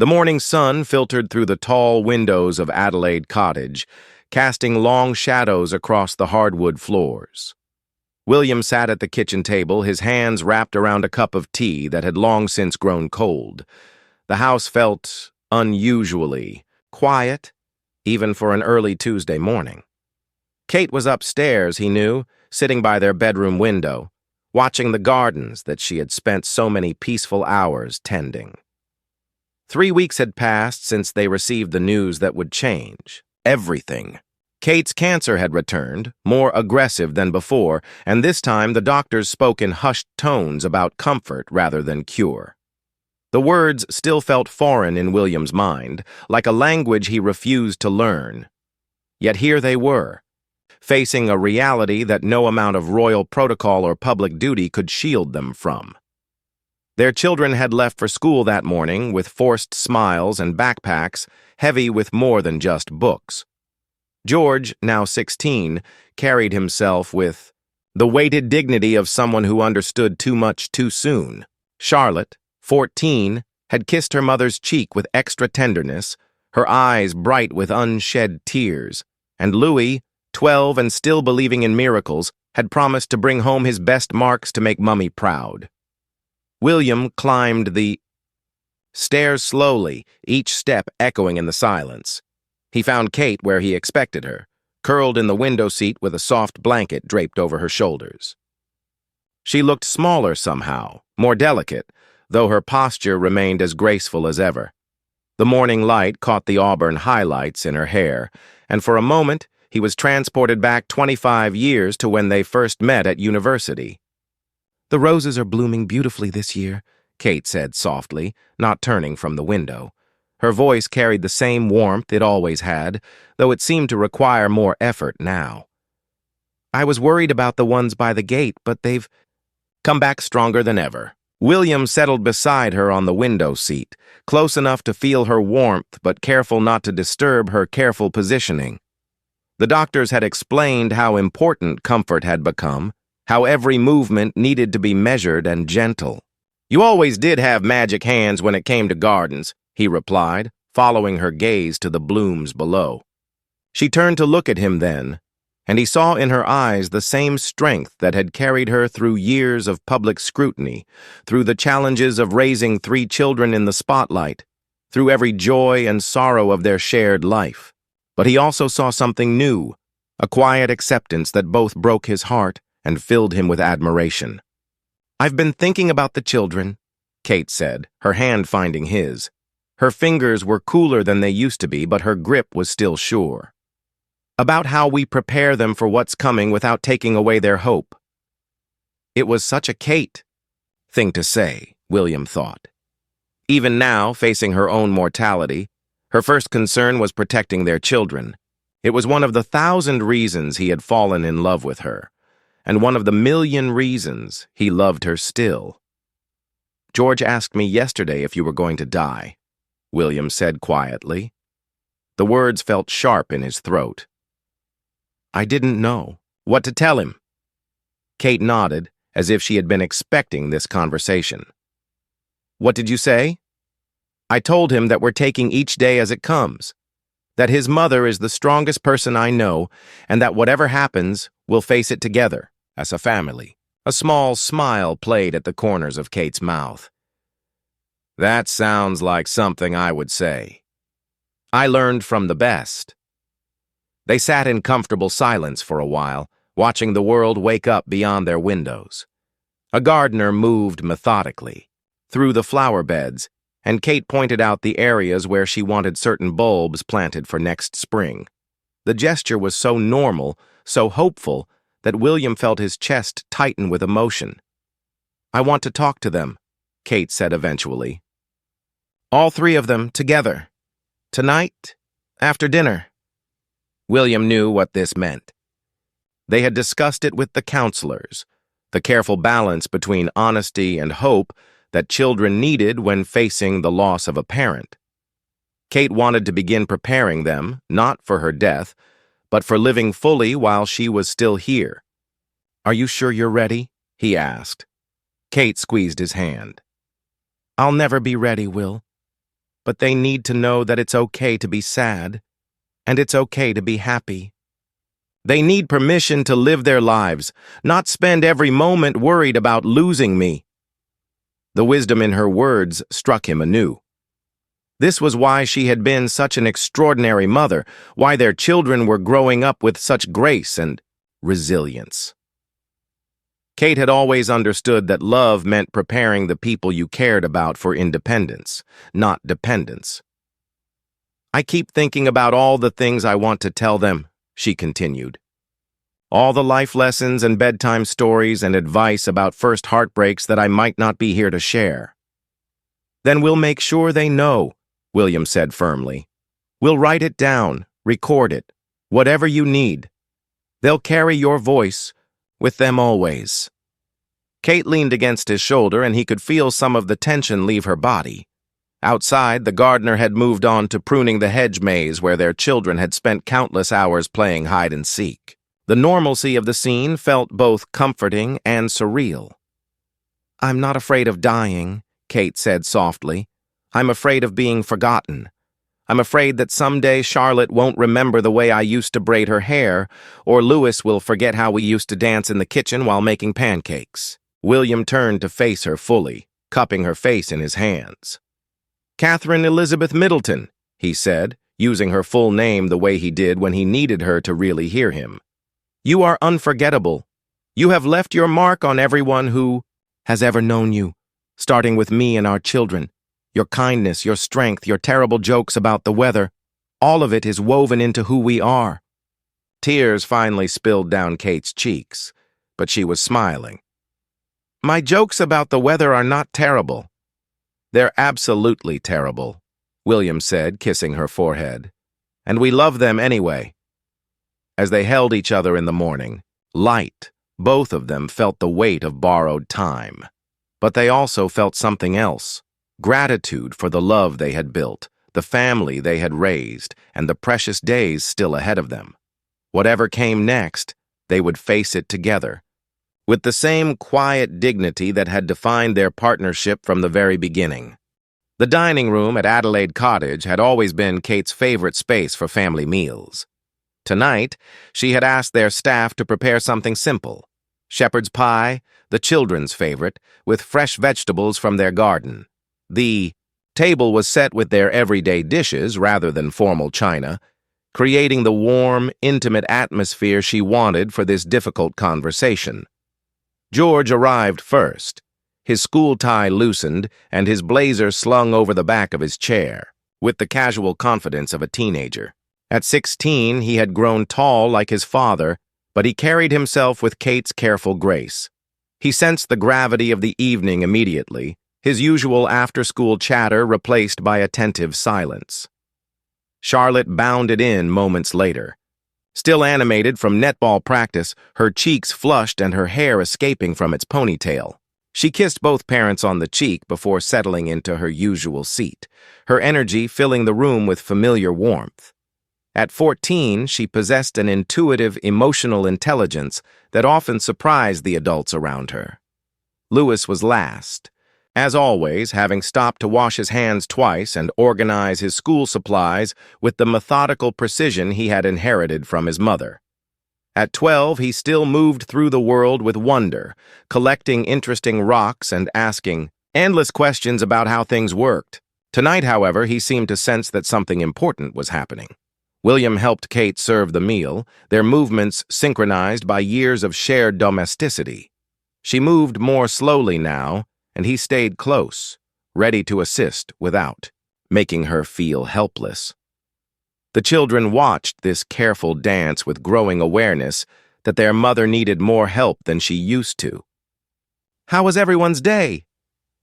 The morning sun filtered through the tall windows of Adelaide Cottage, casting long shadows across the hardwood floors. William sat at the kitchen table, his hands wrapped around a cup of tea that had long since grown cold. The house felt unusually quiet, even for an early Tuesday morning. Kate was upstairs, he knew, sitting by their bedroom window, watching the gardens that she had spent so many peaceful hours tending. 3 weeks had passed since they received the news that would change everything. Kate's cancer had returned, more aggressive than before, and this time the doctors spoke in hushed tones about comfort rather than cure. The words still felt foreign in William's mind, like a language he refused to learn. Yet here they were, facing a reality that no amount of royal protocol or public duty could shield them from. Their children had left for school that morning with forced smiles and backpacks heavy with more than just books. George, now 16, carried himself with the weighted dignity of someone who understood too much too soon. Charlotte, 14, had kissed her mother's cheek with extra tenderness, her eyes bright with unshed tears, and Louis, 12 and still believing in miracles, had promised to bring home his best marks to make Mummy proud. William climbed the stairs slowly, each step echoing in the silence. He found Kate where he expected her, curled in the window seat with a soft blanket draped over her shoulders. She looked smaller somehow, more delicate, though her posture remained as graceful as ever. The morning light caught the auburn highlights in her hair, and for a moment he was transported back 25 years to when they first met at university. "The roses are blooming beautifully this year," Kate said softly, not turning from the window. Her voice carried the same warmth it always had, though it seemed to require more effort now. "I was worried about the ones by the gate, but they've come back stronger than ever." William settled beside her on the window seat, close enough to feel her warmth but careful not to disturb her careful positioning. The doctors had explained how important comfort had become, how every movement needed to be measured and gentle. "You always did have magic hands when it came to gardens," he replied, following her gaze to the blooms below. She turned to look at him then, and he saw in her eyes the same strength that had carried her through years of public scrutiny, through the challenges of raising 3 children in the spotlight, through every joy and sorrow of their shared life. But he also saw something new, a quiet acceptance that both broke his heart and filled him with admiration. "I've been thinking about the children," Kate said, her hand finding his. Her fingers were cooler than they used to be, but her grip was still sure. "About how we prepare them for what's coming without taking away their hope." It was such a Kate thing to say, William thought. Even now, facing her own mortality, her first concern was protecting their children. It was one of the 1,000 reasons he had fallen in love with her, and one of the 1,000,000 reasons he loved her still. "George asked me yesterday if you were going to die," William said quietly. The words felt sharp in his throat. "I didn't know what to tell him." Kate nodded, as if she had been expecting this conversation. "What did you say?" "I told him that we're taking each day as it comes, that his mother is the strongest person I know, and that whatever happens, we'll face it together, as a family." A small smile played at the corners of Kate's mouth. "That sounds like something I would say. I learned from the best." They sat in comfortable silence for a while, watching the world wake up beyond their windows. A gardener moved methodically through the flower beds, and Kate pointed out the areas where she wanted certain bulbs planted for next spring. The gesture was so normal, so hopeful, that William felt his chest tighten with emotion. "I want to talk to them," Kate said eventually. "All 3 of them, together. Tonight, after dinner." William knew what this meant. They had discussed it with the counselors, the careful balance between honesty and hope that children needed when facing the loss of a parent. Kate wanted to begin preparing them, not for her death, but for living fully while she was still here. "Are you sure you're ready?" he asked. Kate squeezed his hand. "I'll never be ready, Will. but they need to know that it's okay to be sad, and it's okay to be happy. They need permission to live their lives, not spend every moment worried about losing me. The wisdom in her words struck him anew. This was why she had been such an extraordinary mother, why their children were growing up with such grace and resilience. Kate had always understood that love meant preparing the people you cared about for independence, not dependence. I keep thinking about all the things I want to tell them, she continued. All the life lessons and bedtime stories and advice about first heartbreaks that I might not be here to share. Then we'll make sure they know, William said firmly. We'll write it down, record it, whatever you need. They'll carry your voice with them always. Kate leaned against his shoulder and he could feel some of the tension leave her body. Outside, the gardener had moved on to pruning the hedge maze where their children had spent countless hours playing hide and seek. The normalcy of the scene felt both comforting and surreal. I'm not afraid of dying, Kate said softly. I'm afraid of being forgotten. I'm afraid that someday Charlotte won't remember the way I used to braid her hair, or Louis will forget how we used to dance in the kitchen while making pancakes. William turned to face her fully, cupping her face in his hands. Catherine Elizabeth Middleton, he said, using her full name the way he did when he needed her to really hear him. You are unforgettable. You have left your mark on everyone who has ever known you, starting with me and our children. Your kindness, your strength, your terrible jokes about the weather, all of it is woven into who we are. Tears finally spilled down Kate's cheeks, but she was smiling. My jokes about the weather are not terrible. They're absolutely terrible, William said, kissing her forehead. And we love them anyway. As they held each other in the morning, light, both of them felt the weight of borrowed time. But they also felt something else. Gratitude for the love they had built, the family they had raised, and the precious days still ahead of them. Whatever came next, they would face it together, with the same quiet dignity that had defined their partnership from the very beginning. The dining room at Adelaide Cottage had always been Kate's favorite space for family meals. Tonight, she had asked their staff to prepare something simple: shepherd's pie, the children's favorite, with fresh vegetables from their garden. The table was set with their everyday dishes rather than formal china, creating the warm, intimate atmosphere she wanted for this difficult conversation. George arrived first, his school tie loosened and his blazer slung over the back of his chair, with the casual confidence of a teenager. At 16, he had grown tall like his father, but he carried himself with Kate's careful grace. He sensed the gravity of the evening immediately, his usual after-school chatter replaced by attentive silence. Charlotte bounded in moments later. Still animated from netball practice, her cheeks flushed and her hair escaping from its ponytail. She kissed both parents on the cheek before settling into her usual seat, her energy filling the room with familiar warmth. At 14, she possessed an intuitive, emotional intelligence that often surprised the adults around her. Louis was last, as always, having stopped to wash his hands twice and organize his school supplies with the methodical precision he had inherited from his mother. At 12, he still moved through the world with wonder, collecting interesting rocks and asking endless questions about how things worked. Tonight, however, he seemed to sense that something important was happening. William helped Kate serve the meal, their movements synchronized by years of shared domesticity. She moved more slowly now, and he stayed close, ready to assist without making her feel helpless. The children watched this careful dance with growing awareness that their mother needed more help than she used to. "How was everyone's day?"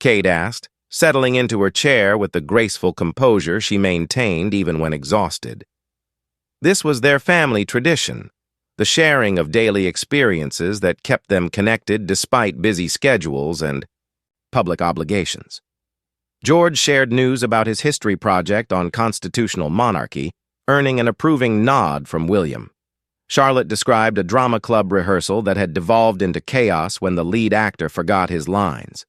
Kate asked, settling into her chair with the graceful composure she maintained even when exhausted. This was their family tradition, the sharing of daily experiences that kept them connected despite busy schedules and public obligations. George shared news about his history project on constitutional monarchy, earning an approving nod from William. Charlotte described a drama club rehearsal that had devolved into chaos when the lead actor forgot his lines.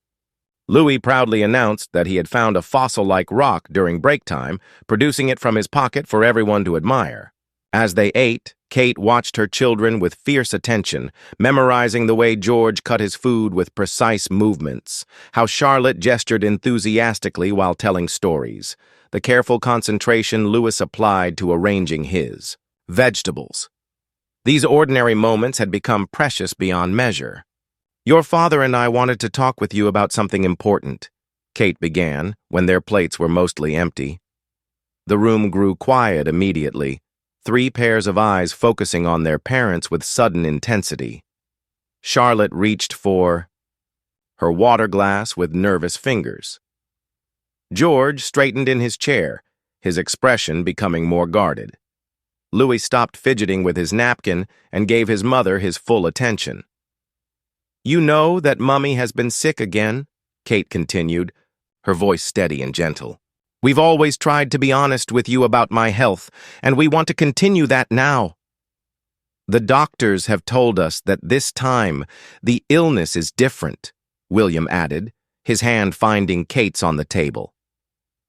Louis proudly announced that he had found a fossil-like rock during break time, producing it from his pocket for everyone to admire. As they ate, Kate watched her children with fierce attention, memorizing the way George cut his food with precise movements, how Charlotte gestured enthusiastically while telling stories, the careful concentration Louis applied to arranging his vegetables. These ordinary moments had become precious beyond measure. "Your father and I wanted to talk with you about something important," Kate began, when their plates were mostly empty. The room grew quiet immediately, 3 pairs of eyes focusing on their parents with sudden intensity. Charlotte reached for her water glass with nervous fingers. George straightened in his chair, his expression becoming more guarded. Louis stopped fidgeting with his napkin and gave his mother his full attention. "You know that Mummy has been sick again," Kate continued, her voice steady and gentle. "We've always tried to be honest with you about my health, and we want to continue that now. The doctors have told us that this time the illness is different," William added, his hand finding Kate's on the table.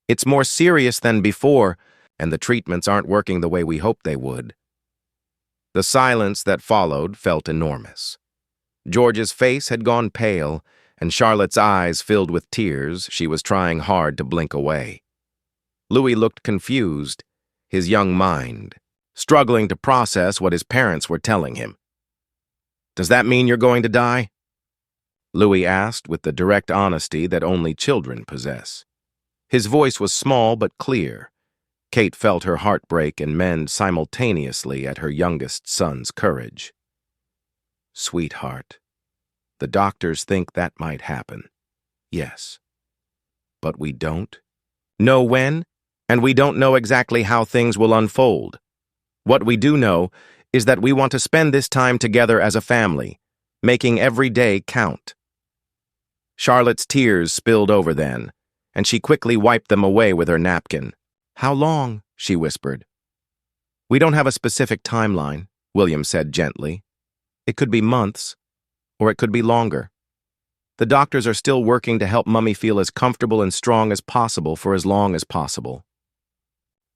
"It's more serious than before, and the treatments aren't working the way we hoped they would." The silence that followed felt enormous. George's face had gone pale, and Charlotte's eyes filled with tears she was trying hard to blink away. Louis looked confused, his young mind struggling to process what his parents were telling him. "Does that mean you're going to die?" Louis asked with the direct honesty that only children possess. His voice was small but clear. Kate felt her heart break and mend simultaneously at her youngest son's courage. "Sweetheart, the doctors think that might happen. Yes. But we don't know when, and we don't know exactly how things will unfold. What we do know is that we want to spend this time together as a family, making every day count." Charlotte's tears spilled over then, and she quickly wiped them away with her napkin. "How long?" she whispered. "We don't have a specific timeline," William said gently. "It could be months, or it could be longer. The doctors are still working to help Mummy feel as comfortable and strong as possible for as long as possible."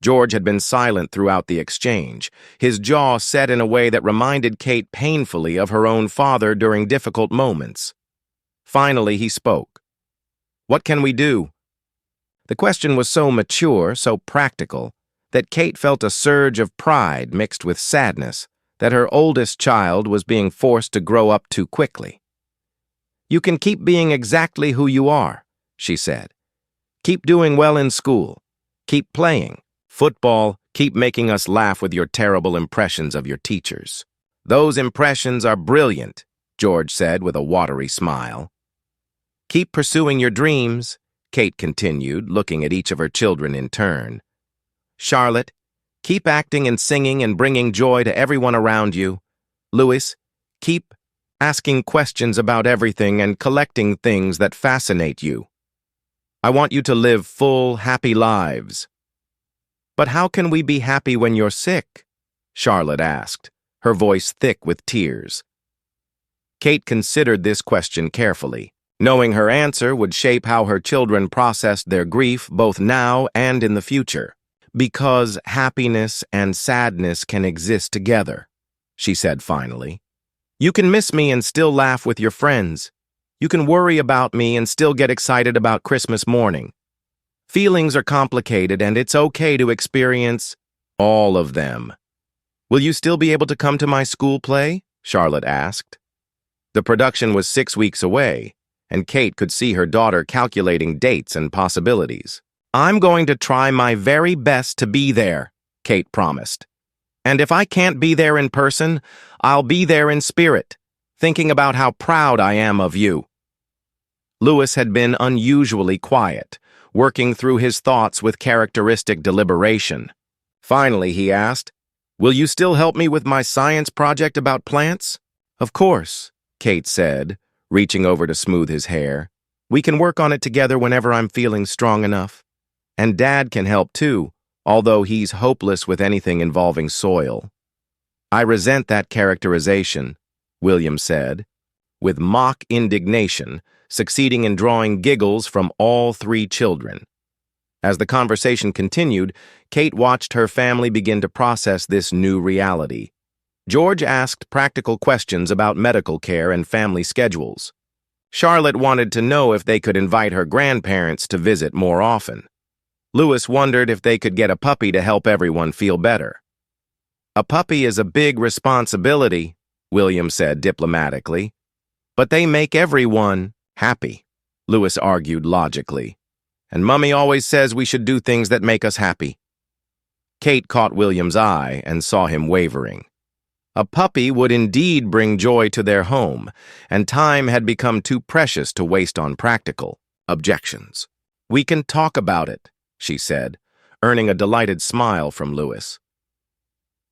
George had been silent throughout the exchange, his jaw set in a way that reminded Kate painfully of her own father during difficult moments. Finally, he spoke. "What can we do?" The question was so mature, so practical, that Kate felt a surge of pride mixed with sadness that her oldest child was being forced to grow up too quickly. "You can keep being exactly who you are," she said. "Keep doing well in school. Keep playing football. Keep making us laugh with your terrible impressions of your teachers." "Those impressions are brilliant," George said with a watery smile. "Keep pursuing your dreams," Kate continued, looking at each of her children in turn. "Charlotte, keep acting and singing and bringing joy to everyone around you. Louis, keep asking questions about everything and collecting things that fascinate you. I want you to live full, happy lives." "But how can we be happy when you're sick?" Charlotte asked, her voice thick with tears. Kate considered this question carefully, knowing her answer would shape how her children processed their grief both now and in the future. "Because happiness and sadness can exist together," she said finally. "You can miss me and still laugh with your friends. You can worry about me and still get excited about Christmas morning. Feelings are complicated, and it's okay to experience all of them." "Will you still be able to come to my school play?" Charlotte asked. The production was 6 weeks away, and Kate could see her daughter calculating dates and possibilities. "I'm going to try my very best to be there," Kate promised. "And if I can't be there in person, I'll be there in spirit, thinking about how proud I am of you." Louis had been unusually quiet, working through his thoughts with characteristic deliberation. Finally, he asked, "Will you still help me with my science project about plants?" "Of course," Kate said, reaching over to smooth his hair. "We can work on it together whenever I'm feeling strong enough. And Dad can help too, although he's hopeless with anything involving soil." "I resent that characterization," William said, with mock indignation, succeeding in drawing giggles from all three children. As the conversation continued, Kate watched her family begin to process this new reality. George asked practical questions about medical care and family schedules. Charlotte wanted to know if they could invite her grandparents to visit more often. Louis wondered if they could get a puppy to help everyone feel better. "A puppy is a big responsibility," William said diplomatically. "But they make everyone happy," Louis argued logically. "And Mummy always says we should do things that make us happy." Kate caught William's eye and saw him wavering. A puppy would indeed bring joy to their home, and time had become too precious to waste on practical objections. "We can talk about it," she said, earning a delighted smile from Louis.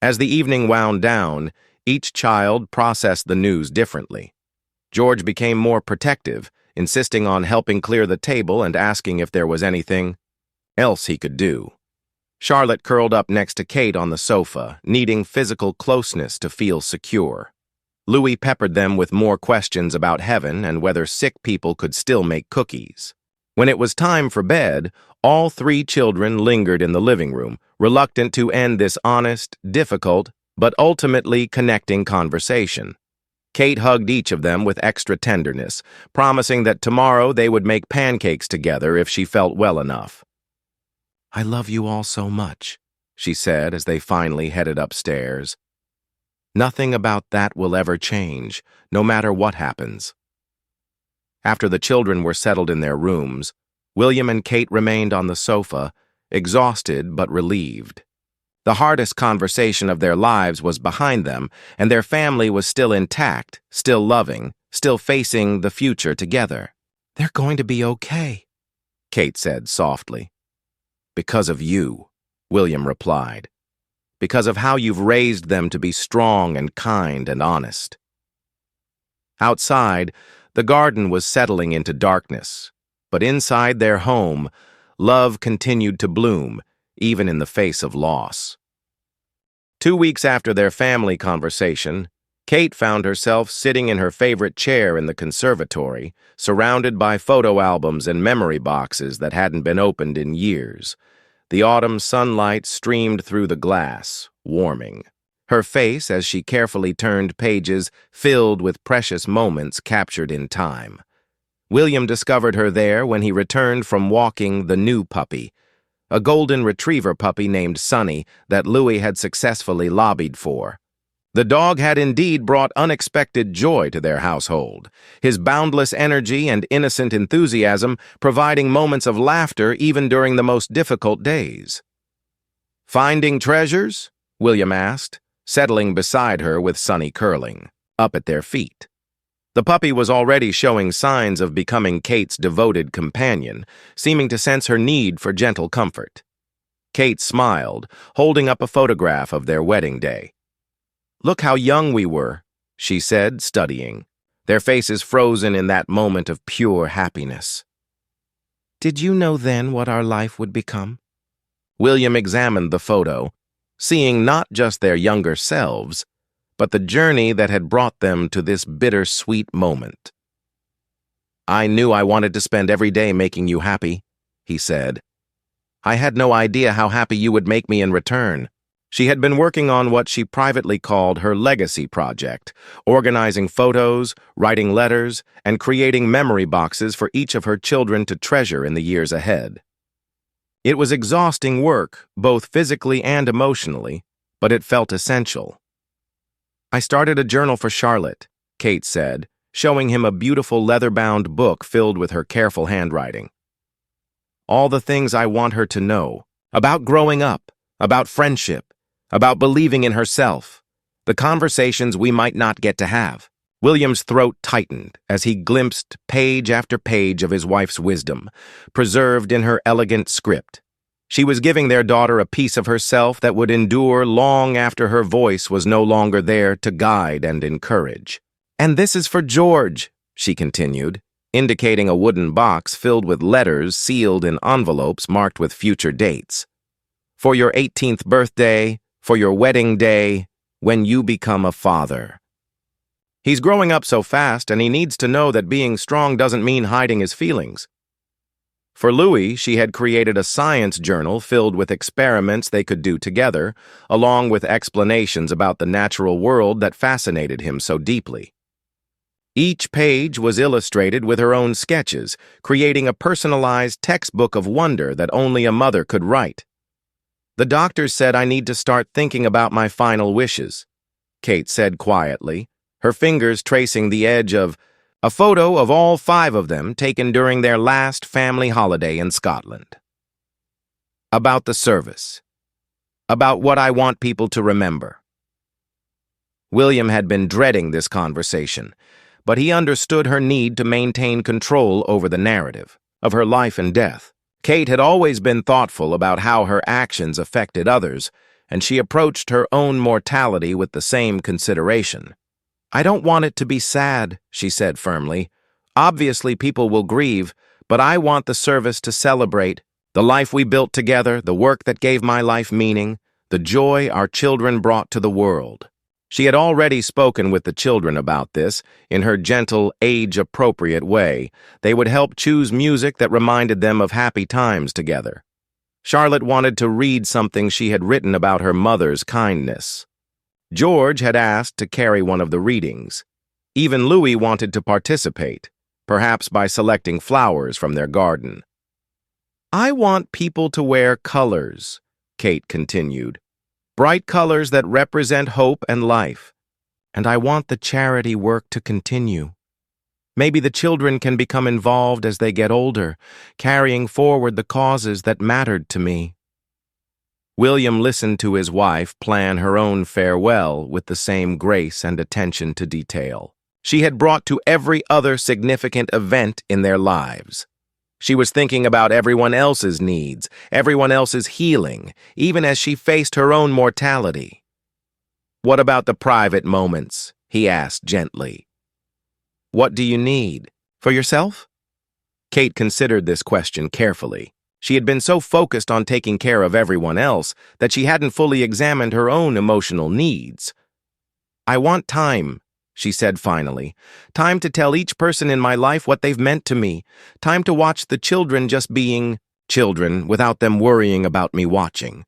As the evening wound down, each child processed the news differently. George became more protective, insisting on helping clear the table and asking if there was anything else he could do. Charlotte curled up next to Kate on the sofa, needing physical closeness to feel secure. Louis peppered them with more questions about heaven and whether sick people could still make cookies. When it was time for bed, all three children lingered in the living room, reluctant to end this honest, difficult, but ultimately connecting conversation. Kate hugged each of them with extra tenderness, promising that tomorrow they would make pancakes together if she felt well enough. "I love you all so much," she said as they finally headed upstairs. "Nothing about that will ever change, no matter what happens." After the children were settled in their rooms, William and Kate remained on the sofa, exhausted but relieved. The hardest conversation of their lives was behind them, and their family was still intact, still loving, still facing the future together. "They're going to be okay," Kate said softly. "Because of you," William replied. "Because of how you've raised them to be strong and kind and honest." Outside, the garden was settling into darkness, but inside their home, love continued to bloom, even in the face of loss. 2 weeks after their family conversation, Kate found herself sitting in her favorite chair in the conservatory, surrounded by photo albums and memory boxes that hadn't been opened in years. The autumn sunlight streamed through the glass, warming. Her face, as she carefully turned pages, filled with precious moments captured in time. William discovered her there when he returned from walking the new puppy, a golden retriever puppy named Sunny that Louis had successfully lobbied for. The dog had indeed brought unexpected joy to their household, his boundless energy and innocent enthusiasm providing moments of laughter even during the most difficult days. "Finding treasures?" William asked, settling beside her with Sunny curling up at their feet. The puppy was already showing signs of becoming Kate's devoted companion, seeming to sense her need for gentle comfort. Kate smiled, holding up a photograph of their wedding day. "Look how young we were," she said, studying, their faces frozen in that moment of pure happiness. "Did you know then what our life would become?" William examined the photo, seeing not just their younger selves, but the journey that had brought them to this bittersweet moment. "I knew I wanted to spend every day making you happy," he said. "I had no idea how happy you would make me in return." She had been working on what she privately called her legacy project, organizing photos, writing letters, and creating memory boxes for each of her children to treasure in the years ahead. It was exhausting work, both physically and emotionally, but it felt essential. "I started a journal for Charlotte," Kate said, showing him a beautiful leather-bound book filled with her careful handwriting. "All the things I want her to know, about growing up, about friendship, about believing in herself, the conversations we might not get to have." William's throat tightened as he glimpsed page after page of his wife's wisdom, preserved in her elegant script. She was giving their daughter a piece of herself that would endure long after her voice was no longer there to guide and encourage. "And this is for George," she continued, indicating a wooden box filled with letters sealed in envelopes marked with future dates. "For your 18th birthday, for your wedding day, when you become a father." He's growing up so fast, and he needs to know that being strong doesn't mean hiding his feelings. For Louis, she had created a science journal filled with experiments they could do together, along with explanations about the natural world that fascinated him so deeply. Each page was illustrated with her own sketches, creating a personalized textbook of wonder that only a mother could write. "The doctors said I need to start thinking about my final wishes," Kate said quietly, her fingers tracing the edge of a photo of all 5 of them taken during their last family holiday in Scotland. "About the service. About what I want people to remember." William had been dreading this conversation, but he understood her need to maintain control over the narrative of her life and death. Kate had always been thoughtful about how her actions affected others, and she approached her own mortality with the same consideration. "I don't want it to be sad," she said firmly. "Obviously, people will grieve, but I want the service to celebrate the life we built together, the work that gave my life meaning, the joy our children brought to the world." She had already spoken with the children about this in her gentle, age-appropriate way. They would help choose music that reminded them of happy times together. Charlotte wanted to read something she had written about her mother's kindness. George had asked to carry one of the readings. Even Louis wanted to participate, perhaps by selecting flowers from their garden. "I want people to wear colors," Kate continued. "Bright colors that represent hope and life. And I want the charity work to continue. Maybe the children can become involved as they get older, carrying forward the causes that mattered to me." William listened to his wife plan her own farewell with the same grace and attention to detail she had brought to every other significant event in their lives. She was thinking about everyone else's needs, everyone else's healing, even as she faced her own mortality. "What about the private moments?" he asked gently. "What do you need? For yourself?" Kate considered this question carefully. She had been so focused on taking care of everyone else that she hadn't fully examined her own emotional needs. "I want time," she said finally. "Time to tell each person in my life what they've meant to me. Time to watch the children just being children without them worrying about me watching.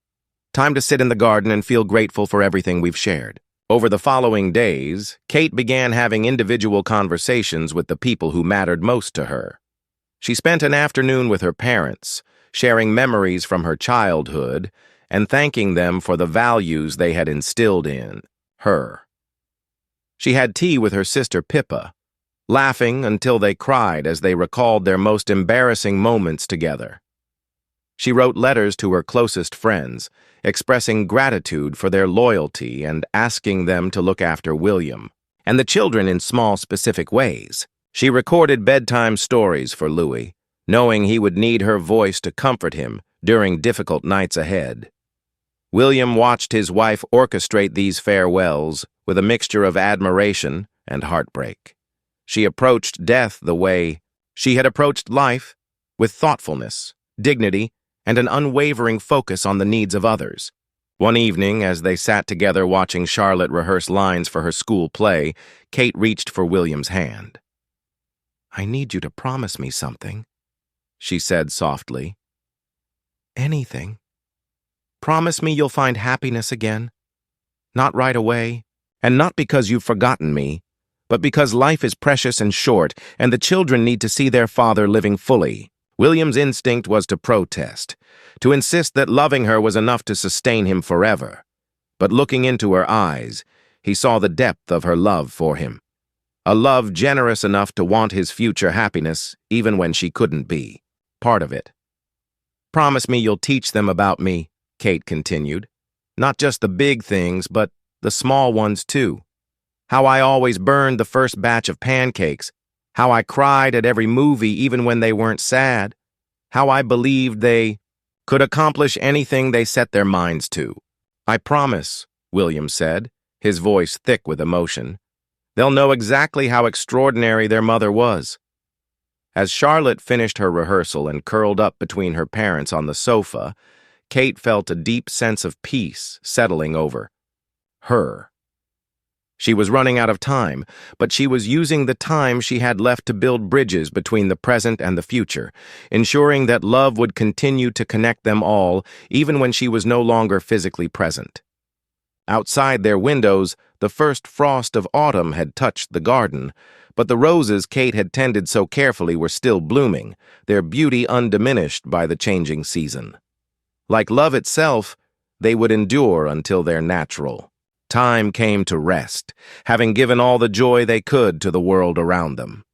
Time to sit in the garden and feel grateful for everything we've shared." Over the following days, Kate began having individual conversations with the people who mattered most to her. She spent an afternoon with her parents, sharing memories from her childhood and thanking them for the values they had instilled in her. She had tea with her sister Pippa, laughing until they cried as they recalled their most embarrassing moments together. She wrote letters to her closest friends, expressing gratitude for their loyalty and asking them to look after William and the children in small, specific ways. She recorded bedtime stories for Louis, knowing he would need her voice to comfort him during difficult nights ahead. William watched his wife orchestrate these farewells with a mixture of admiration and heartbreak. She approached death the way she had approached life, with thoughtfulness, dignity, and an unwavering focus on the needs of others. One evening, as they sat together watching Charlotte rehearse lines for her school play, Kate reached for William's hand. "I need you to promise me something," she said softly. "Anything. Promise me you'll find happiness again. Not right away, and not because you've forgotten me, but because life is precious and short, and the children need to see their father living fully." William's instinct was to protest, to insist that loving her was enough to sustain him forever. But looking into her eyes, he saw the depth of her love for him. A love generous enough to want his future happiness, even when she couldn't be part of it. "Promise me you'll teach them about me," Kate continued. "Not just the big things, but the small ones too. How I always burned the first batch of pancakes. How I cried at every movie even when they weren't sad. How I believed they could accomplish anything they set their minds to." "I promise," William said, his voice thick with emotion. "They'll know exactly how extraordinary their mother was." As Charlotte finished her rehearsal and curled up between her parents on the sofa, Kate felt a deep sense of peace settling over her. She was running out of time, but she was using the time she had left to build bridges between the present and the future, ensuring that love would continue to connect them all, even when she was no longer physically present. Outside their windows, the first frost of autumn had touched the garden, but the roses Kate had tended so carefully were still blooming, their beauty undiminished by the changing season. Like love itself, they would endure until their natural time came to rest, having given all the joy they could to the world around them.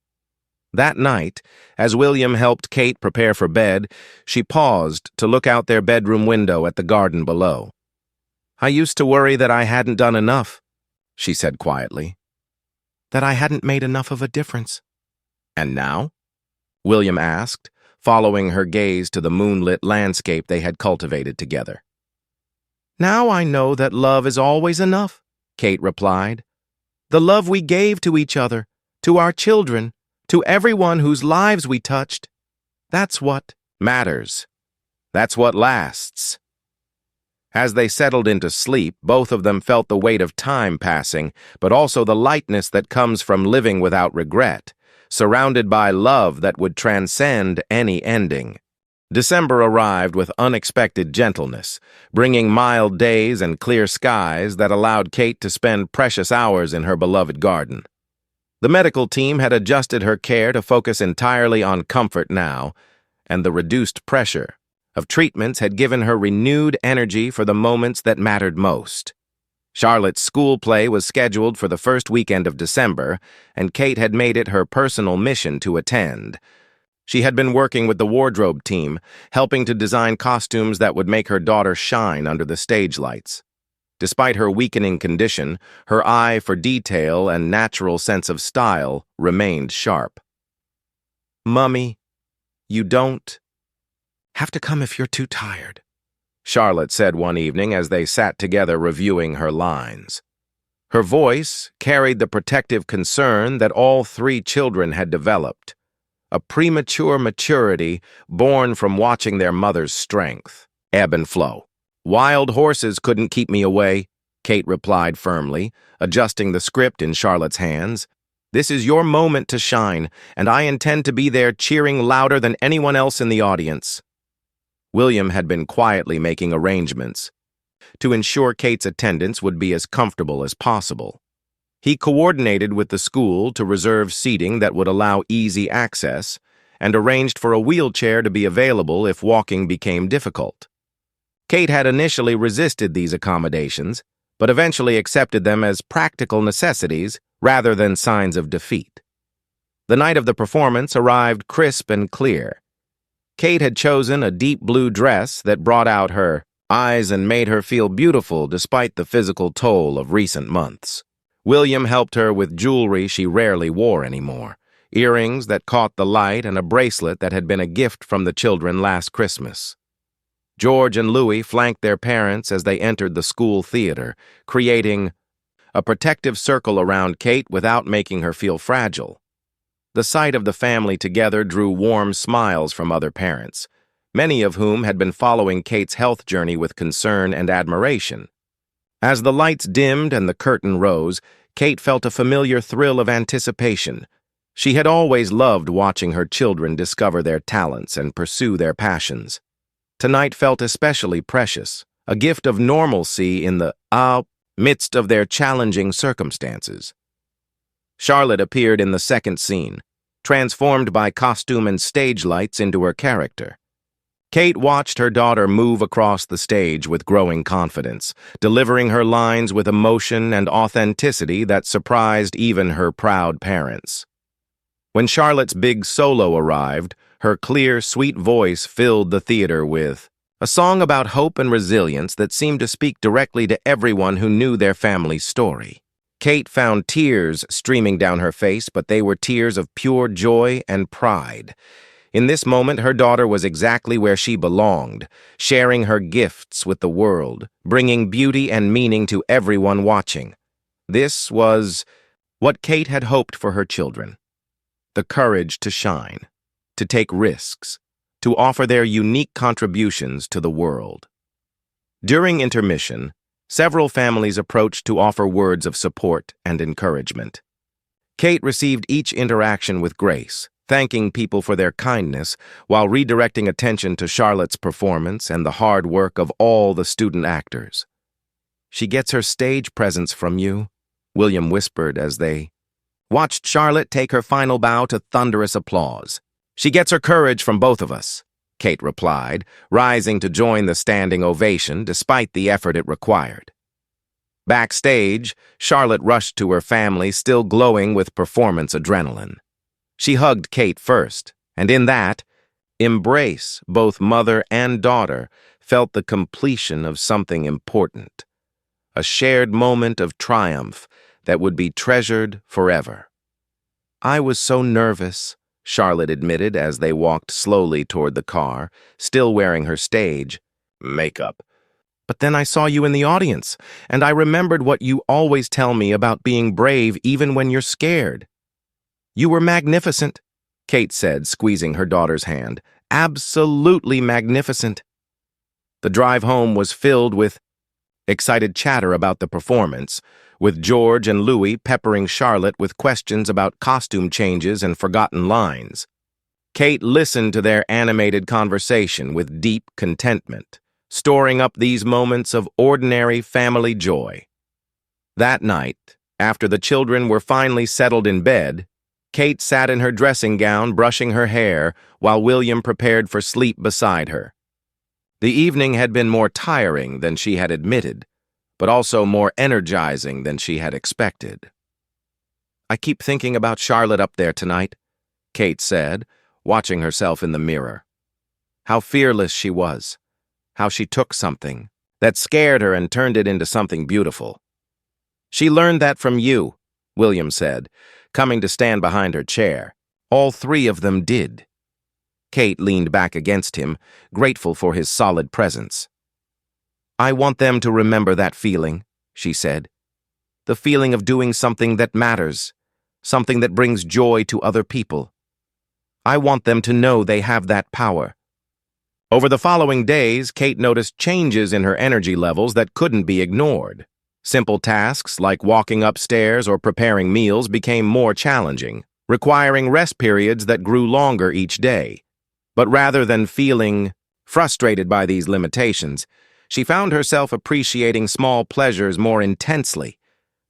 That night, as William helped Kate prepare for bed, she paused to look out their bedroom window at the garden below. "I used to worry that I hadn't done enough," she said quietly. "That I hadn't made enough of a difference." "And now?" William asked, following her gaze to the moonlit landscape they had cultivated together. "Now I know that love is always enough," Kate replied. "The love we gave to each other, to our children, to everyone whose lives we touched. That's what matters. That's what lasts." As they settled into sleep, both of them felt the weight of time passing, but also the lightness that comes from living without regret, surrounded by love that would transcend any ending. December arrived with unexpected gentleness, bringing mild days and clear skies that allowed Kate to spend precious hours in her beloved garden. The medical team had adjusted her care to focus entirely on comfort now, and the reduced pressure of treatments had given her renewed energy for the moments that mattered most. Charlotte's school play was scheduled for the first weekend of December, and Kate had made it her personal mission to attend. She had been working with the wardrobe team, helping to design costumes that would make her daughter shine under the stage lights. Despite her weakening condition, her eye for detail and natural sense of style remained sharp. "Mummy, you don't have to come if you're too tired," Charlotte said one evening as they sat together reviewing her lines. Her voice carried the protective concern that all three children had developed, a premature maturity born from watching their mother's strength ebb and flow. "Wild horses couldn't keep me away," Kate replied firmly, adjusting the script in Charlotte's hands. "This is your moment to shine, and I intend to be there cheering louder than anyone else in the audience." William had been quietly making arrangements to ensure Kate's attendance would be as comfortable as possible. He coordinated with the school to reserve seating that would allow easy access and arranged for a wheelchair to be available if walking became difficult. Kate had initially resisted these accommodations, but eventually accepted them as practical necessities rather than signs of defeat. The night of the performance arrived crisp and clear. Kate had chosen a deep blue dress that brought out her eyes and made her feel beautiful despite the physical toll of recent months. William helped her with jewelry she rarely wore anymore, earrings that caught the light and a bracelet that had been a gift from the children last Christmas. George and Louis flanked their parents as they entered the school theater, creating a protective circle around Kate without making her feel fragile. The sight of the family together drew warm smiles from other parents, many of whom had been following Kate's health journey with concern and admiration. As the lights dimmed and the curtain rose, Kate felt a familiar thrill of anticipation. She had always loved watching her children discover their talents and pursue their passions. Tonight felt especially precious, a gift of normalcy in the midst of their challenging circumstances. Charlotte appeared in the second scene, transformed by costume and stage lights into her character. Kate watched her daughter move across the stage with growing confidence, delivering her lines with emotion and authenticity that surprised even her proud parents. When Charlotte's big solo arrived, her clear, sweet voice filled the theater with a song about hope and resilience that seemed to speak directly to everyone who knew their family's story. Kate found tears streaming down her face, but they were tears of pure joy and pride. In this moment, her daughter was exactly where she belonged, sharing her gifts with the world, bringing beauty and meaning to everyone watching. This was what Kate had hoped for her children: the courage to shine, to take risks, to offer their unique contributions to the world. During intermission, Several families approached to offer words of support and encouragement. Kate received each interaction with grace, thanking people for their kindness while redirecting attention to Charlotte's performance and the hard work of all the student actors. "She gets her stage presence from you," William whispered as they watched Charlotte take her final bow to thunderous applause. "She gets her courage from both of us," Kate replied, rising to join the standing ovation despite the effort it required. Backstage, Charlotte rushed to her family, still glowing with performance adrenaline. She hugged Kate first, and in that embrace, both mother and daughter felt the completion of something important, a shared moment of triumph that would be treasured forever. "I was so nervous," Charlotte admitted as they walked slowly toward the car, still wearing her stage makeup. "But then I saw you in the audience, and I remembered what you always tell me about being brave even when you're scared." "You were magnificent," Kate said, squeezing her daughter's hand. "Absolutely magnificent." The drive home was filled with excited chatter about the performance, with George and Louis peppering Charlotte with questions about costume changes and forgotten lines. Kate listened to their animated conversation with deep contentment, storing up these moments of ordinary family joy. That night, after the children were finally settled in bed, Kate sat in her dressing gown brushing her hair while William prepared for sleep beside her. The evening had been more tiring than she had admitted, but also more energizing than she had expected. "I keep thinking about Charlotte up there tonight," Kate said, watching herself in the mirror. How fearless she was, how she took something that scared her and turned it into something beautiful. "She learned that from you," William said, coming to stand behind her chair. "All three of them did." Kate leaned back against him, grateful for his solid presence. "I want them to remember that feeling," she said. "The feeling of doing something that matters, something that brings joy to other people. I want them to know they have that power." Over the following days, Kate noticed changes in her energy levels that couldn't be ignored. Simple tasks like walking upstairs or preparing meals became more challenging, requiring rest periods that grew longer each day. But rather than feeling frustrated by these limitations, she found herself appreciating small pleasures more intensely.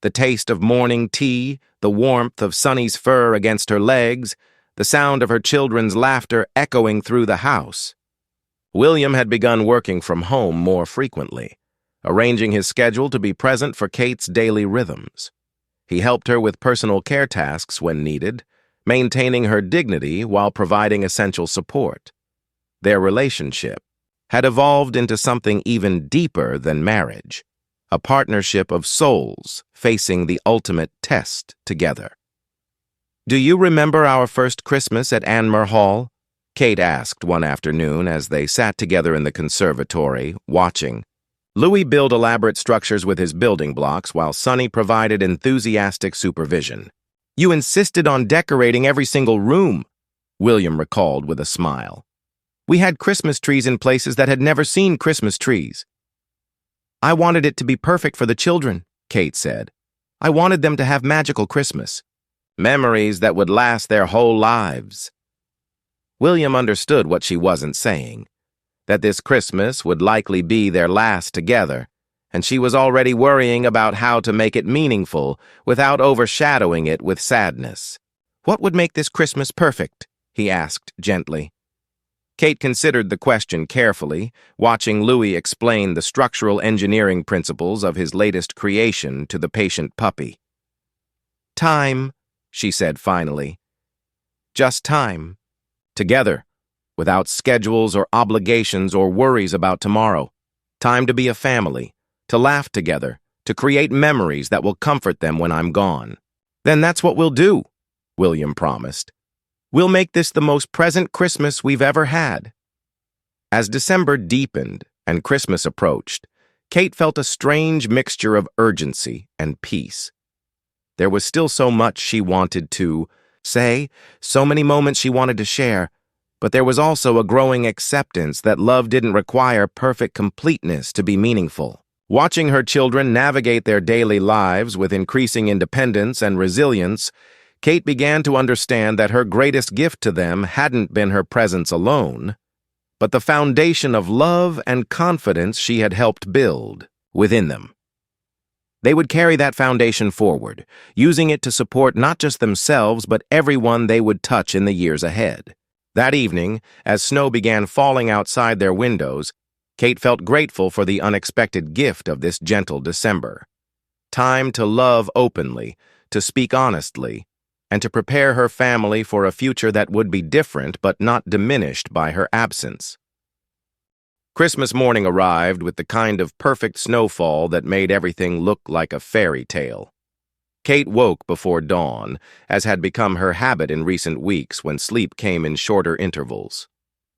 The taste of morning tea, the warmth of Sonny's fur against her legs, the sound of her children's laughter echoing through the house. William had begun working from home more frequently, arranging his schedule to be present for Kate's daily rhythms. He helped her with personal care tasks when needed, maintaining her dignity while providing essential support. Their relationship had evolved into something even deeper than marriage, a partnership of souls facing the ultimate test together. "Do you remember our first Christmas at Anmer Hall?" Kate asked one afternoon as they sat together in the conservatory, watching. Louis built elaborate structures with his building blocks while Sonny provided enthusiastic supervision. "You insisted on decorating every single room," William recalled with a smile. "We had Christmas trees in places that had never seen Christmas trees." "I wanted it to be perfect for the children," Kate said. "I wanted them to have magical Christmas. Memories that would last their whole lives." William understood what she wasn't saying, that this Christmas would likely be their last together, and she was already worrying about how to make it meaningful without overshadowing it with sadness. "What would make this Christmas perfect?" he asked gently. Kate considered the question carefully, watching Louis explain the structural engineering principles of his latest creation to the patient puppy. "Time," she said finally. "Just time. Together, without schedules or obligations or worries about tomorrow. Time to be a family, to laugh together, to create memories that will comfort them when I'm gone." "Then that's what we'll do," William promised. "We'll make this the most present Christmas we've ever had." As December deepened and Christmas approached, Kate felt a strange mixture of urgency and peace. There was still so much she wanted to say, so many moments she wanted to share, but there was also a growing acceptance that love didn't require perfect completeness to be meaningful. Watching her children navigate their daily lives with increasing independence and resilience, Kate began to understand that her greatest gift to them hadn't been her presence alone, but the foundation of love and confidence she had helped build within them. They would carry that foundation forward, using it to support not just themselves but everyone they would touch in the years ahead. That evening, as snow began falling outside their windows, Kate felt grateful for the unexpected gift of this gentle December. Time to love openly, to speak honestly, and to prepare her family for a future that would be different but not diminished by her absence. Christmas morning arrived with the kind of perfect snowfall that made everything look like a fairy tale. Kate woke before dawn, as had become her habit in recent weeks when sleep came in shorter intervals.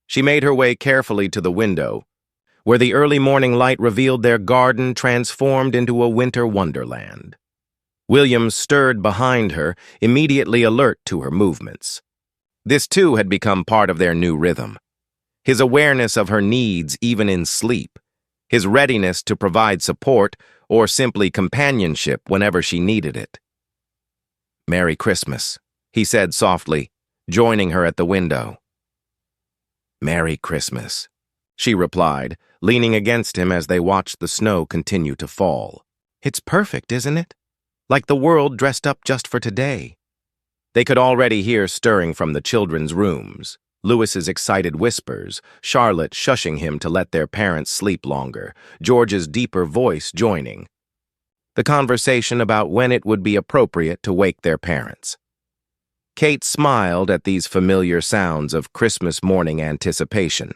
She made her way carefully to the window, where the early morning light revealed their garden transformed into a winter wonderland. William stirred behind her, immediately alert to her movements. This too had become part of their new rhythm. His awareness of her needs even in sleep, his readiness to provide support or simply companionship whenever she needed it. "Merry Christmas," he said softly, joining her at the window. "Merry Christmas," she replied, leaning against him as they watched the snow continue to fall. "It's perfect, isn't it? Like the world dressed up just for today." They could already hear stirring from the children's rooms, Louis's excited whispers, Charlotte shushing him to let their parents sleep longer, George's deeper voice joining. The conversation about when it would be appropriate to wake their parents. Kate smiled at these familiar sounds of Christmas morning anticipation.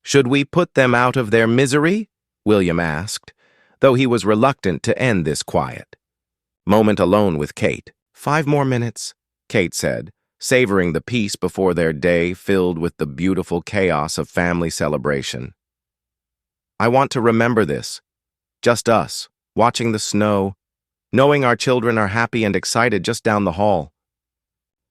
"Should we put them out of their misery?" William asked, though he was reluctant to end this quiet moment alone with Kate. "5 more minutes," Kate said, savoring the peace before their day filled with the beautiful chaos of family celebration. "I want to remember this. Just us, watching the snow, knowing our children are happy and excited just down the hall."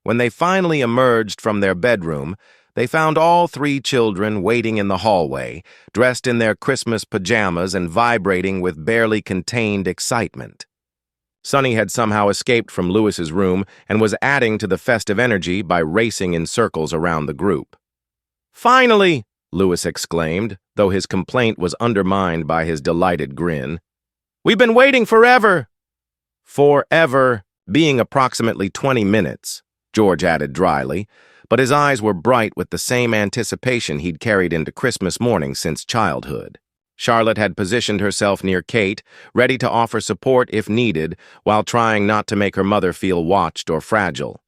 When they finally emerged from their bedroom, they found all 3 children waiting in the hallway, dressed in their Christmas pajamas and vibrating with barely contained excitement. Sonny had somehow escaped from Louis's room and was adding to the festive energy by racing in circles around the group. "Finally!" Louis exclaimed, though his complaint was undermined by his delighted grin. "We've been waiting forever!" "Forever being approximately 20 minutes, George added dryly, but his eyes were bright with the same anticipation he'd carried into Christmas morning since childhood. Charlotte had positioned herself near Kate, ready to offer support if needed, while trying not to make her mother feel watched or fragile.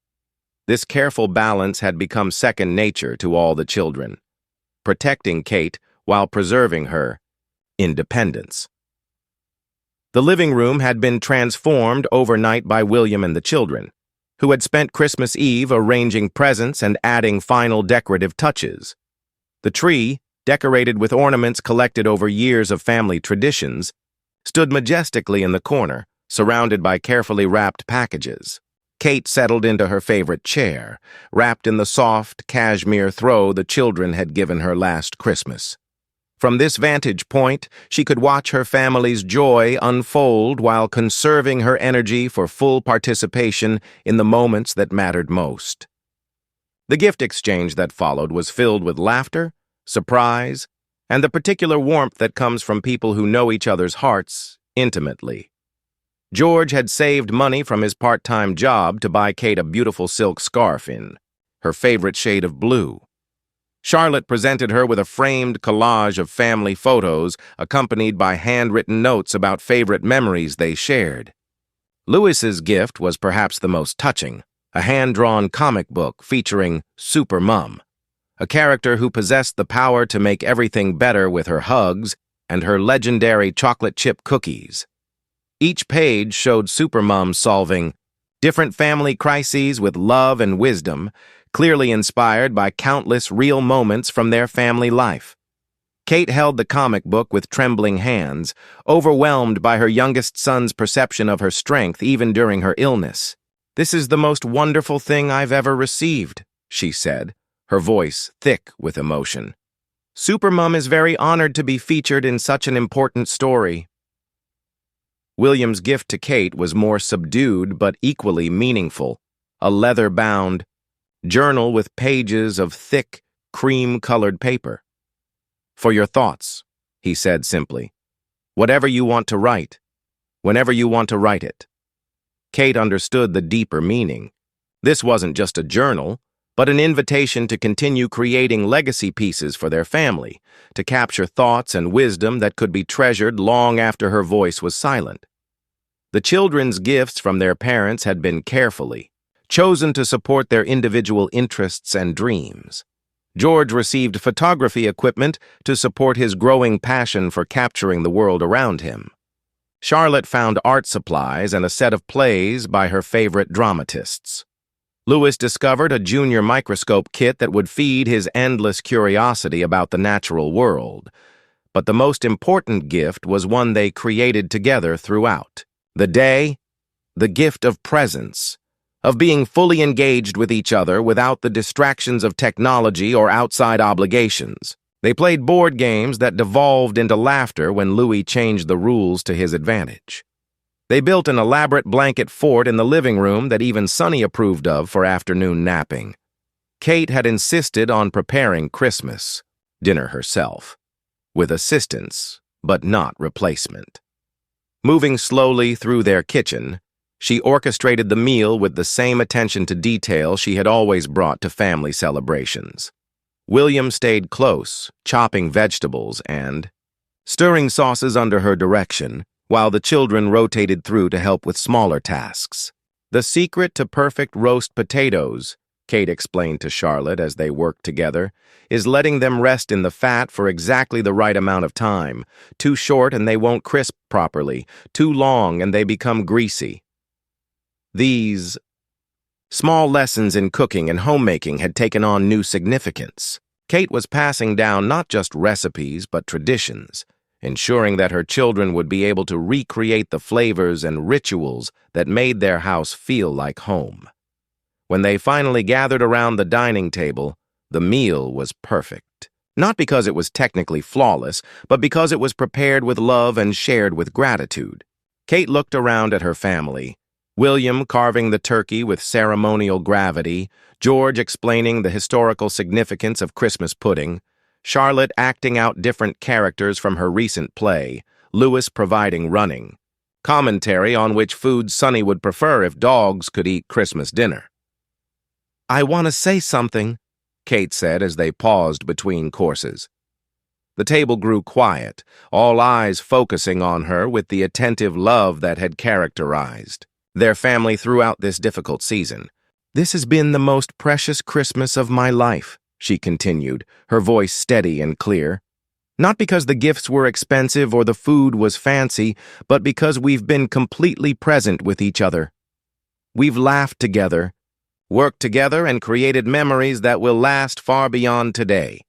This careful balance had become second nature to all the children, protecting Kate while preserving her independence. The living room had been transformed overnight by William and the children, who had spent Christmas Eve arranging presents and adding final decorative touches. The tree, decorated with ornaments collected over years of family traditions, stood majestically in the corner, surrounded by carefully wrapped packages. Kate settled into her favorite chair, wrapped in the soft, cashmere throw the children had given her last Christmas. From this vantage point, she could watch her family's joy unfold while conserving her energy for full participation in the moments that mattered most. The gift exchange that followed was filled with laughter, surprise, and the particular warmth that comes from people who know each other's hearts intimately. George had saved money from his part-time job to buy Kate a beautiful silk scarf in her favorite shade of blue. Charlotte presented her with a framed collage of family photos accompanied by handwritten notes about favorite memories they shared. Louis's gift was perhaps the most touching, a hand-drawn comic book featuring Super Mom, a character who possessed the power to make everything better with her hugs and her legendary chocolate chip cookies. Each page showed Supermom solving different family crises with love and wisdom, clearly inspired by countless real moments from their family life. Kate held the comic book with trembling hands, overwhelmed by her youngest son's perception of her strength even during her illness. "This is the most wonderful thing I've ever received," she said, her voice thick with emotion. "Supermom is very honored to be featured in such an important story." William's gift to Kate was more subdued but equally meaningful, a leather-bound journal with pages of thick, cream-colored paper. "For your thoughts," he said simply. "Whatever you want to write, whenever you want to write it." Kate understood the deeper meaning. This wasn't just a journal, but an invitation to continue creating legacy pieces for their family, to capture thoughts and wisdom that could be treasured long after her voice was silent. The children's gifts from their parents had been carefully chosen to support their individual interests and dreams. George received photography equipment to support his growing passion for capturing the world around him. Charlotte found art supplies and a set of plays by her favorite dramatists. Louis discovered a junior microscope kit that would feed his endless curiosity about the natural world. But the most important gift was one they created together throughout. The gift of presence, of being fully engaged with each other without the distractions of technology or outside obligations. They played board games that devolved into laughter when Louis changed the rules to his advantage. They built an elaborate blanket fort in the living room that even Sonny approved of for afternoon napping. Kate had insisted on preparing Christmas dinner herself, with assistance, but not replacement. Moving slowly through their kitchen, she orchestrated the meal with the same attention to detail she had always brought to family celebrations. William stayed close, chopping vegetables and stirring sauces under her direction, while the children rotated through to help with smaller tasks. "The secret to perfect roast potatoes," Kate explained to Charlotte as they worked together, "is letting them rest in the fat for exactly the right amount of time. Too short and they won't crisp properly. Too long and they become greasy." These small lessons in cooking and homemaking had taken on new significance. Kate was passing down not just recipes but traditions, ensuring that her children would be able to recreate the flavors and rituals that made their house feel like home. When they finally gathered around the dining table, the meal was perfect. Not because it was technically flawless, but because it was prepared with love and shared with gratitude. Kate looked around at her family, William carving the turkey with ceremonial gravity, George explaining the historical significance of Christmas pudding, Charlotte acting out different characters from her recent play, Louis providing running commentary on which food Sonny would prefer if dogs could eat Christmas dinner. "I want to say something," Kate said as they paused between courses. The table grew quiet, all eyes focusing on her with the attentive love that had characterized their family throughout this difficult season. "This has been the most precious Christmas of my life," she continued, her voice steady and clear. "Not because the gifts were expensive or the food was fancy, but because we've been completely present with each other. We've laughed together, worked together, and created memories that will last far beyond today."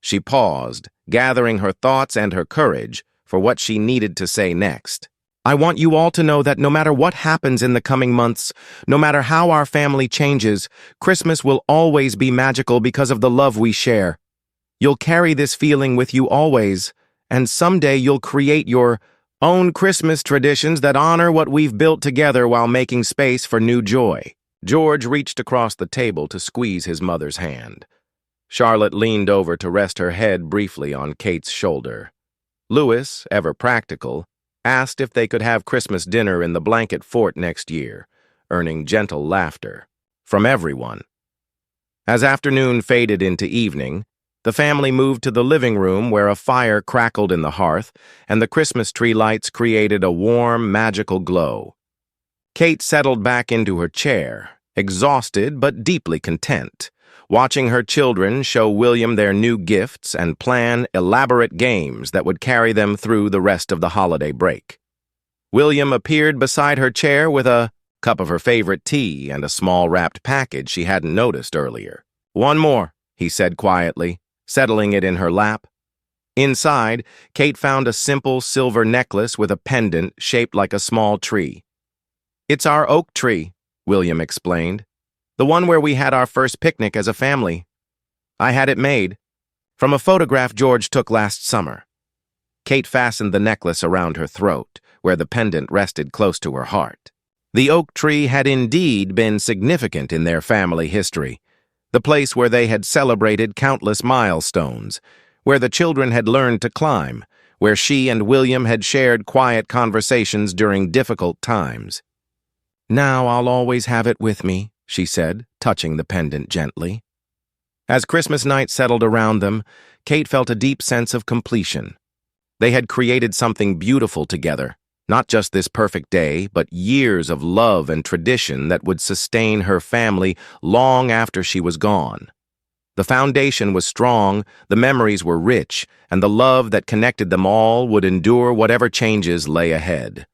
She paused, gathering her thoughts and her courage for what she needed to say next. "I want you all to know that no matter what happens in the coming months, no matter how our family changes, Christmas will always be magical because of the love we share. You'll carry this feeling with you always, and someday you'll create your own Christmas traditions that honor what we've built together while making space for new joy." George reached across the table to squeeze his mother's hand. Charlotte leaned over to rest her head briefly on Kate's shoulder. Louis, ever practical, asked if they could have Christmas dinner in the blanket fort next year, earning gentle laughter from everyone. As afternoon faded into evening, the family moved to the living room where a fire crackled in the hearth and the Christmas tree lights created a warm, magical glow. Kate settled back into her chair, exhausted but deeply content, watching her children show William their new gifts and plan elaborate games that would carry them through the rest of the holiday break. William appeared beside her chair with a cup of her favorite tea and a small wrapped package she hadn't noticed earlier. "One more," he said quietly, settling it in her lap. Inside, Kate found a simple silver necklace with a pendant shaped like a small tree. "It's our oak tree," William explained. "The one where we had our first picnic as a family. I had it made from a photograph George took last summer." Kate fastened the necklace around her throat, where the pendant rested close to her heart. The oak tree had indeed been significant in their family history, the place where they had celebrated countless milestones, where the children had learned to climb, where she and William had shared quiet conversations during difficult times. "Now I'll always have it with me," she said, touching the pendant gently. As Christmas night settled around them, Kate felt a deep sense of completion. They had created something beautiful together, not just this perfect day, but years of love and tradition that would sustain her family long after she was gone. The foundation was strong, the memories were rich, and the love that connected them all would endure whatever changes lay ahead.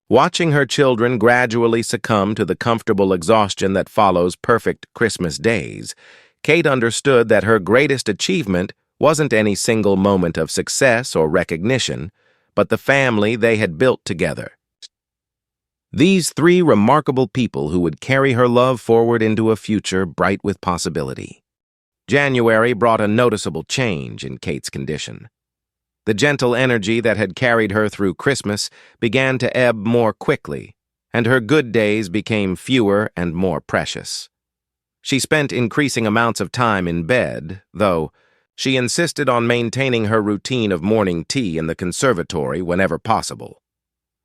Watching her children gradually succumb to the comfortable exhaustion that follows perfect Christmas days, Kate understood that her greatest achievement wasn't any single moment of success or recognition, but the family they had built together. These three remarkable people who would carry her love forward into a future bright with possibility. January brought a noticeable change in Kate's condition. The gentle energy that had carried her through Christmas began to ebb more quickly, and her good days became fewer and more precious. She spent increasing amounts of time in bed, though she insisted on maintaining her routine of morning tea in the conservatory whenever possible.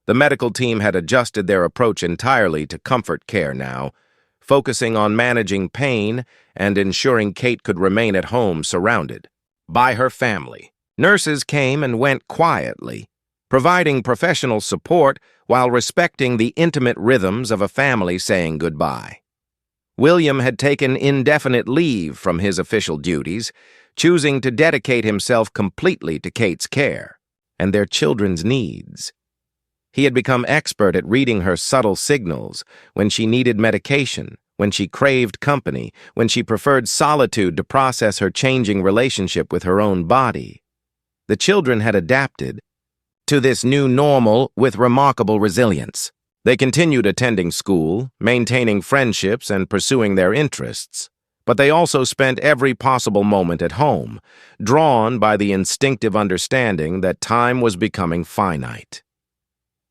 The medical team had adjusted their approach entirely to comfort care now, focusing on managing pain and ensuring Kate could remain at home surrounded by her family. Nurses came and went quietly, providing professional support while respecting the intimate rhythms of a family saying goodbye. William had taken indefinite leave from his official duties, choosing to dedicate himself completely to Kate's care and their children's needs. He had become expert at reading her subtle signals when she needed medication, when she craved company, when she preferred solitude to process her changing relationship with her own body. The children had adapted to this new normal with remarkable resilience. They continued attending school, maintaining friendships and pursuing their interests, but they also spent every possible moment at home, drawn by the instinctive understanding that time was becoming finite.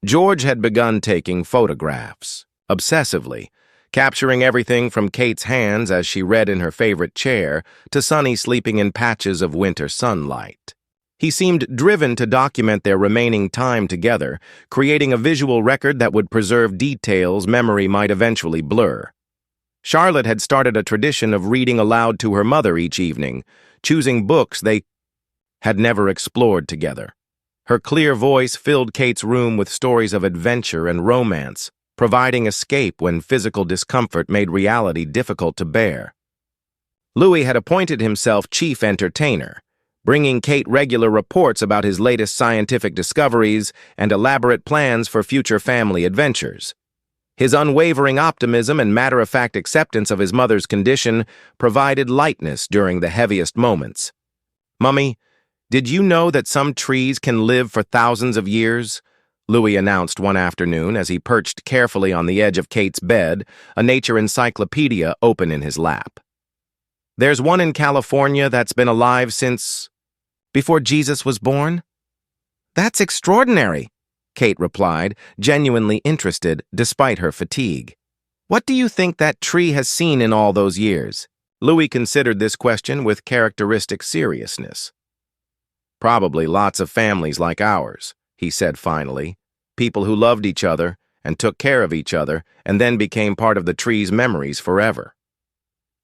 George had begun taking photographs, obsessively, capturing everything from Kate's hands as she read in her favorite chair to Sunny sleeping in patches of winter sunlight. He seemed driven to document their remaining time together, creating a visual record that would preserve details memory might eventually blur. Charlotte had started a tradition of reading aloud to her mother each evening, choosing books they had never explored together. Her clear voice filled Kate's room with stories of adventure and romance, providing escape when physical discomfort made reality difficult to bear. Louis had appointed himself chief entertainer, bringing Kate regular reports about his latest scientific discoveries and elaborate plans for future family adventures. His unwavering optimism and matter-of-fact acceptance of his mother's condition provided lightness during the heaviest moments. "Mummy, did you know that some trees can live for thousands of years?" Louis announced one afternoon as he perched carefully on the edge of Kate's bed, a nature encyclopedia open in his lap. "There's one in California that's been alive since before Jesus was born?" "That's extraordinary," Kate replied, genuinely interested despite her fatigue. "What do you think that tree has seen in all those years?" Louis considered this question with characteristic seriousness. "Probably lots of families like ours," he said finally, "people who loved each other and took care of each other and then became part of the tree's memories forever."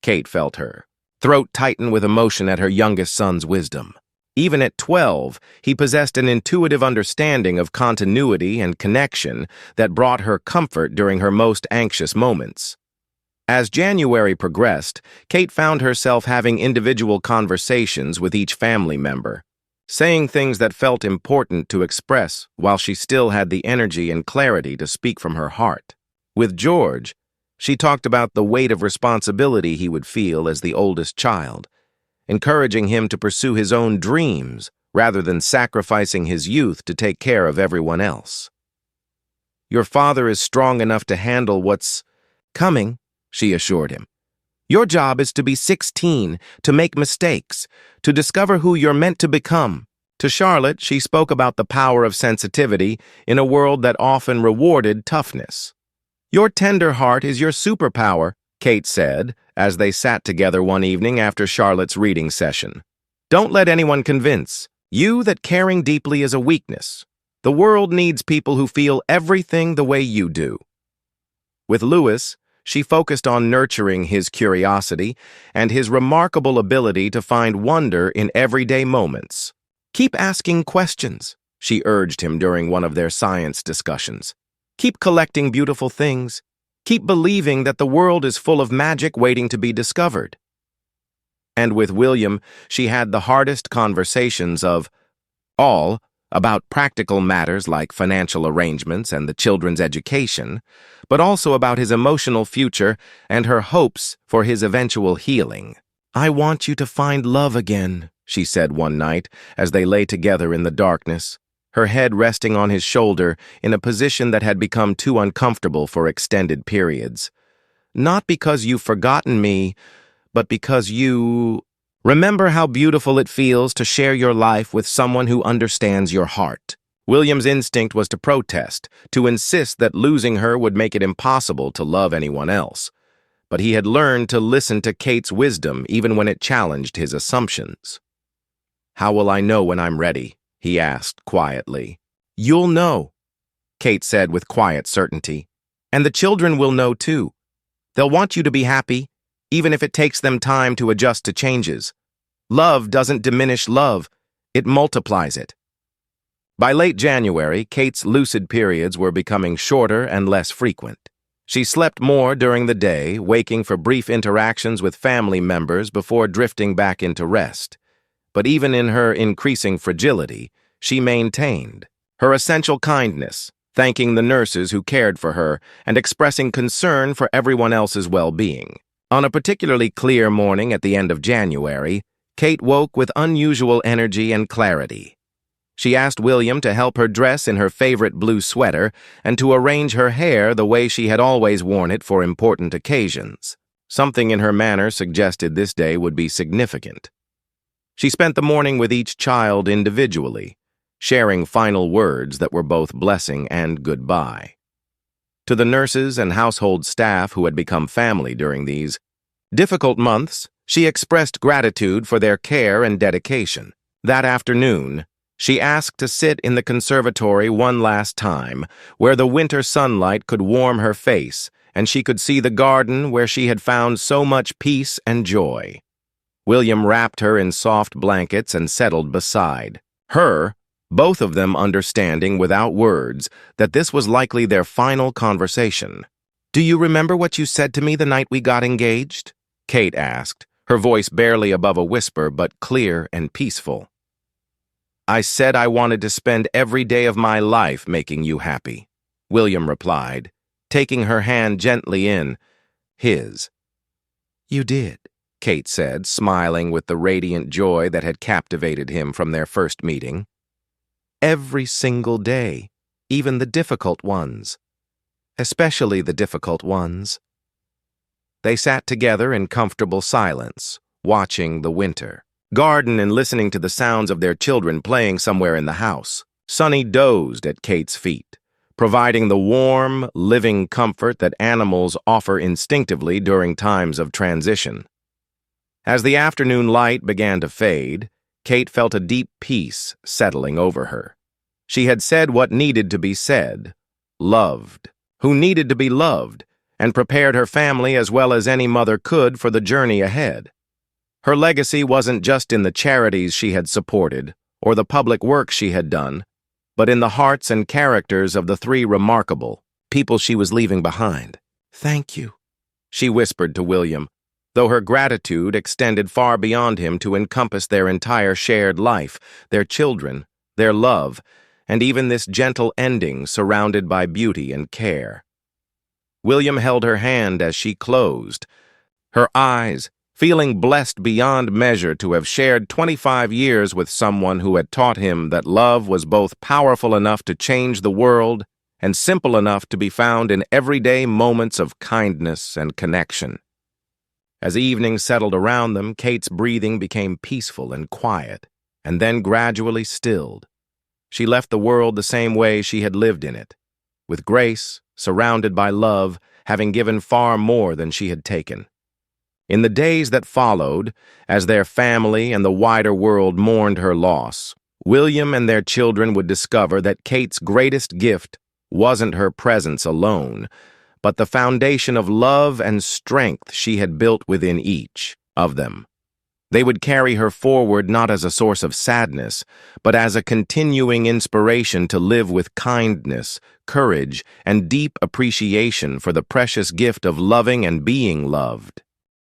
Kate felt her throat tighten with emotion at her youngest son's wisdom. Even at 12, he possessed an intuitive understanding of continuity and connection that brought her comfort during her most anxious moments. As January progressed, Kate found herself having individual conversations with each family member, saying things that felt important to express while she still had the energy and clarity to speak from her heart. With George, she talked about the weight of responsibility he would feel as the oldest child, encouraging him to pursue his own dreams rather than sacrificing his youth to take care of everyone else. "Your father is strong enough to handle what's coming," she assured him. "Your job is to be 16, to make mistakes, to discover who you're meant to become, To Charlotte, she spoke about the power of sensitivity in a world that often rewarded toughness. "Your tender heart is your superpower," Kate said, as they sat together one evening after Charlotte's reading session. "Don't let anyone convince you that caring deeply is a weakness. The world needs people who feel everything the way you do." With Lewis, she focused on nurturing his curiosity and his remarkable ability to find wonder in everyday moments. "Keep asking questions," she urged him during one of their science discussions. "Keep collecting beautiful things. Keep believing that the world is full of magic waiting to be discovered." And with William, she had the hardest conversations of all about practical matters like financial arrangements and the children's education, but also about his emotional future and her hopes for his eventual healing. "I want you to find love again," she said one night as they lay together in the darkness, her head resting on his shoulder in a position that had become too uncomfortable for extended periods. "Not because you've forgotten me, but because you remember how beautiful it feels to share your life with someone who understands your heart." William's instinct was to protest, to insist that losing her would make it impossible to love anyone else. But he had learned to listen to Kate's wisdom even when it challenged his assumptions. "How will I know when I'm ready?" he asked quietly. "You'll know," Kate said with quiet certainty. "And the children will know too. They'll want you to be happy, even if it takes them time to adjust to changes. Love doesn't diminish love, it multiplies it." By late January, Kate's lucid periods were becoming shorter and less frequent. She slept more during the day, waking for brief interactions with family members before drifting back into rest. But even in her increasing fragility, she maintained her essential kindness, thanking the nurses who cared for her and expressing concern for everyone else's well-being. On a particularly clear morning at the end of January, Kate woke with unusual energy and clarity. She asked William to help her dress in her favorite blue sweater and to arrange her hair the way she had always worn it for important occasions. Something in her manner suggested this day would be significant. She spent the morning with each child individually, sharing final words that were both blessing and goodbye. To the nurses and household staff who had become family during these difficult months, she expressed gratitude for their care and dedication. That afternoon, she asked to sit in the conservatory one last time, where the winter sunlight could warm her face and she could see the garden where she had found so much peace and joy. William wrapped her in soft blankets and settled beside her, both of them understanding without words that this was likely their final conversation. "Do you remember what you said to me the night we got engaged?" Kate asked, her voice barely above a whisper but clear and peaceful. "I said I wanted to spend every day of my life making you happy," William replied, taking her hand gently in his. "You did," Kate said, smiling with the radiant joy that had captivated him from their first meeting. "Every single day, even the difficult ones. Especially the difficult ones." They sat together in comfortable silence, watching the winter garden and listening to the sounds of their children playing somewhere in the house. Sunny dozed at Kate's feet, providing the warm, living comfort that animals offer instinctively during times of transition. As the afternoon light began to fade, Kate felt a deep peace settling over her. She had said what needed to be said, loved who needed to be loved, and prepared her family as well as any mother could for the journey ahead. Her legacy wasn't just in the charities she had supported or the public work she had done, but in the hearts and characters of the three remarkable people she was leaving behind. "Thank you," she whispered to William, though her gratitude extended far beyond him to encompass their entire shared life, their children, their love, and even this gentle ending surrounded by beauty and care. William held her hand as she closed, her eyes feeling blessed beyond measure to have shared 25 years with someone who had taught him that love was both powerful enough to change the world and simple enough to be found in everyday moments of kindness and connection. As evening settled around them, Kate's breathing became peaceful and quiet. and then gradually stilled. She left the world the same way she had lived in it, with grace, surrounded by love, having given far more than she had taken. In the days that followed, as their family and the wider world mourned her loss, William and their children would discover that Kate's greatest gift wasn't her presence alone, but the foundation of love and strength she had built within each of them. They would carry her forward not as a source of sadness, but as a continuing inspiration to live with kindness, courage, and deep appreciation for the precious gift of loving and being loved.